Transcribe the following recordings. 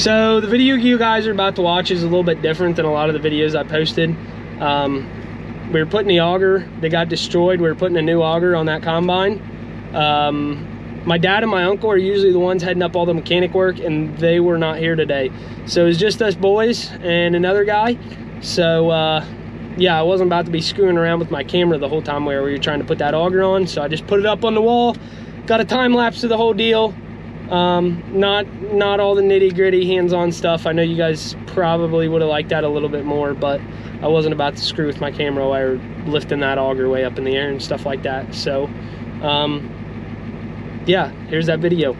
So the video you guys are about to watch is a little bit different than a lot of the videos I posted. We were putting the auger that got destroyed. We were putting a new auger on that combine. My dad and my uncle are usually the ones heading up all the mechanic work, and they were not here today. So it was just us boys and another guy. So yeah, I wasn't about to be screwing around with my camera the whole time we were trying to put that auger on. So I just put it up on the wall, got a time lapse of the whole deal. Not all the nitty gritty hands-on stuff. I know you guys probably would have liked that a little bit more, but I wasn't about to screw with my camera while I were lifting that auger way up in the air and stuff like that. So yeah, here's that video.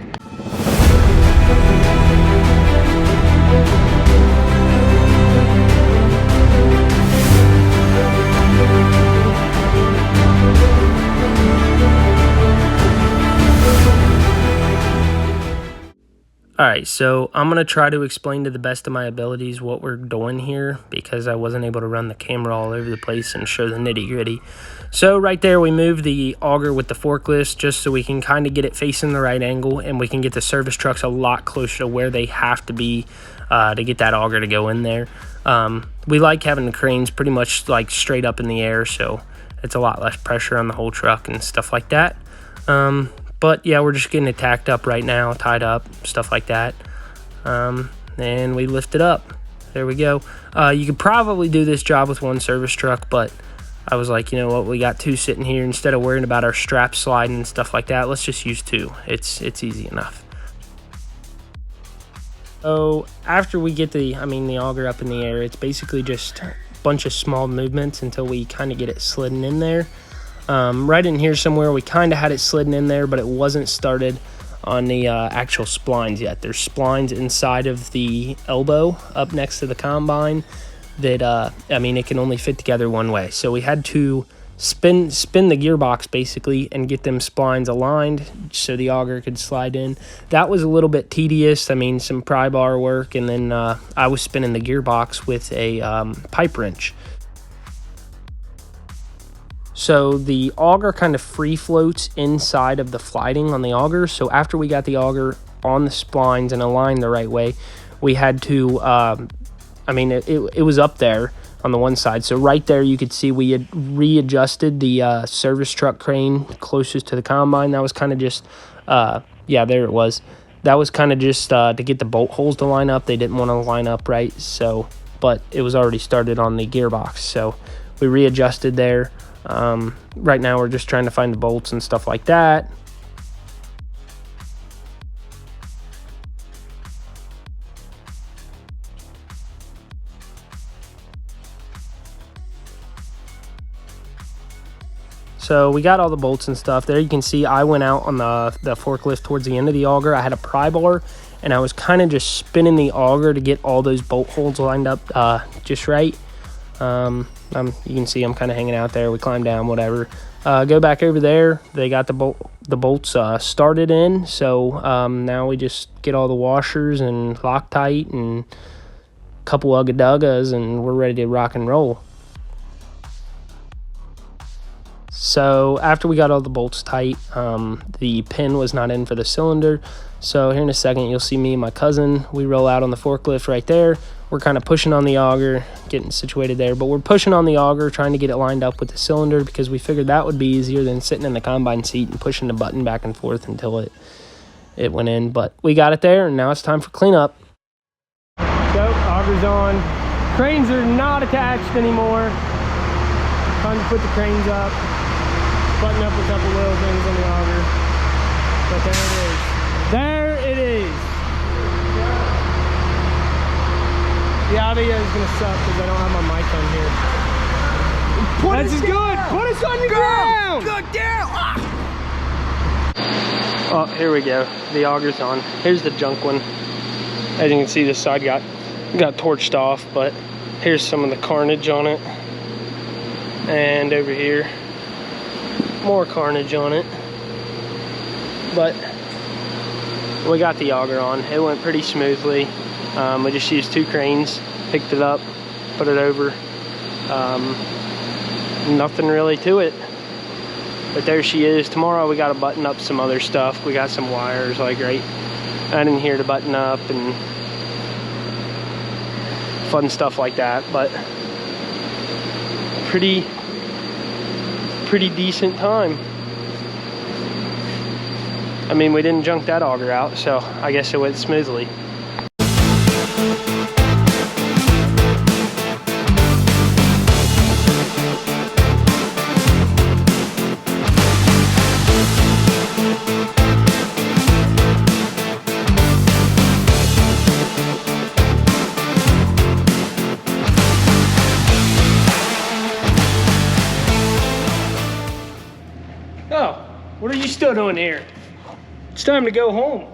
Alright, so I'm going to try to explain to the best of my abilities what we're doing here, because I wasn't able to run the camera all over the place and show the nitty gritty. So right there we moved the auger with the forklift just so we can kind of get it facing the right angle, and we can get the service trucks a lot closer to where they have to be to get that auger to go in there. We like having the cranes pretty much like straight up in the air, so it's a lot less pressure on the whole truck and stuff like that. But yeah, we're just getting it tacked up right now, tied up, stuff like that. And we lift it up. There we go. You could probably do this job with one service truck, but I was like, you know what, we got two sitting here. Instead of worrying about our straps sliding and stuff like that, let's just use two. It's easy enough. So after we get the auger up in the air, it's basically just a bunch of small movements until we kind of get it slidden in there. Right in here somewhere, we kind of had it slidden in there, but it wasn't started on the actual splines yet. There's splines inside of the elbow up next to the combine that, it can only fit together one way. So we had to spin the gearbox basically and get them splines aligned so the auger could slide in. That was a little bit tedious. Some pry bar work, and then I was spinning the gearbox with a pipe wrench. So the auger kind of free floats inside of the flighting on the auger. So after we got the auger on the splines and aligned the right way, we had to, it was up there on the one side. So right there you could see we had readjusted the service truck crane closest to the combine. That was kind of just, there it was. That was kind of just to get the bolt holes to line up. They didn't want to line up right, so, but it was already started on the gearbox. So we readjusted there. Right now we're just trying to find the bolts and stuff like that. So we got all the bolts and stuff. There you can see I went out on the forklift towards the end of the auger. I had a pry bar, and I was kind of just spinning the auger to get all those bolt holes lined up just right. You can see I'm kind of hanging out there. We climbed down, whatever. Go back over there. They got the bolts started in. So now we just get all the washers and Loctite and a couple Ugga-Duggas, and we're ready to rock and roll. So after we got all the bolts tight, the pin was not in for the cylinder. So here in a second, you'll see me and my cousin. We roll out on the forklift right there. We're kind of pushing on the auger, getting situated there. But we're pushing on the auger, trying to get it lined up with the cylinder, because we figured that would be easier than sitting in the combine seat and pushing the button back and forth until it went in. But we got it there, and now it's time for cleanup. So, auger's on. Cranes are not attached anymore. Time to put the cranes up. Button up a couple little things on the auger. But there it is. There it is. The audio is going to suck because I don't have my mic on here. That's good. Put us on the ground. Good down. Oh, here we go. The auger's on. Here's the junk one. As you can see, this side got torched off, but here's some of the carnage on it. And over here, more carnage on it. But we got the auger on. It went pretty smoothly. We just used two cranes, picked it up, put it over. Nothing really to it. But there she is. Tomorrow we got to button up some other stuff. We got some wires like right in here to button up, and fun stuff like that. But pretty decent time. I mean, we didn't junk that auger out, so I guess it went smoothly. Oh, what are you still doing here? It's time to go home.